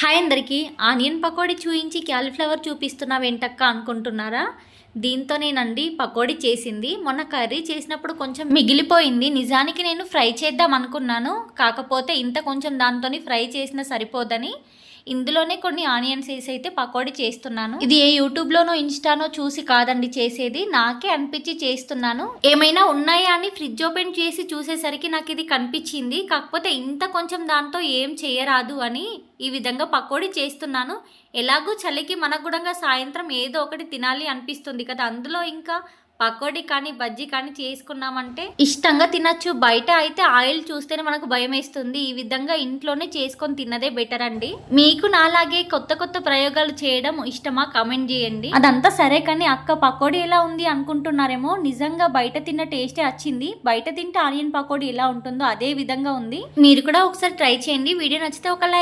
Hi అందరికీ. Onion pakodi చూయించి cauliflower చూపిస్తున్నావేంటక్క అనుకుంటున్నారా? దీంతోనేనండి పకోడీ చేసింది. మొన్న కర్రీ చేసినప్పుడు కొంచెం మిగిలిపోయింది. నిజానికి నేను ఫ్రై చేద్దాం అనుకున్నాను. కాకపోతే ఇంత కొంచెం దాంతోని ఫ్రై చేసినా సరిపోదని ఇందులోనే కొన్ని ఆనియన్స్ వేసి అయితే పకోడీ చేస్తున్నాను. ఇది ఏ యూట్యూబ్లోనో ఇన్స్టానో చూసి కాదండి చేసేది, నాకే అనిపించి చేస్తున్నాను. ఏమైనా ఉన్నాయా అని ఫ్రిడ్జ్ ఓపెన్ చేసి చూసేసరికి నాకు ఇది కనిపించింది. కాకపోతే ఇంత కొంచెం దాంతో ఏం చేయరాదు అని ఈ విధంగా పకోడీ చేస్తున్నాను. ఎలాగూ చలికి మనకు కూడా సాయంత్రం ఏదో ఒకటి తినాలి అనిపిస్తుంది కదా, అందులో ఇంకా పకోడీ కానీ బజ్జీ కానీ చేసుకున్నామంటే ఇష్టంగా తినచ్చు. బయట అయితే ఆయిల్ చూస్తేనే మనకు భయం వేస్తుంది. ఈ విధంగా ఇంట్లోనే చేసుకొని తిన్నదే బెటర్ అండి. మీకు నాలాగే కొత్త కొత్త ప్రయోగాలు చేయడం ఇష్టమా? కామెంట్ చేయండి. అదంతా సరే కానీ అక్క పకోడీ ఎలా ఉంది అనుకుంటున్నారేమో. నిజంగా బయట తిన్న టేస్టే వచ్చింది. బయట తింటే ఆనియన్ పకోడీ ఎలా ఉంటుందో అదే విధంగా ఉంది. మీరు కూడా ఒకసారి ట్రై చేయండి. వీడియో నచ్చితే ఒక లైక్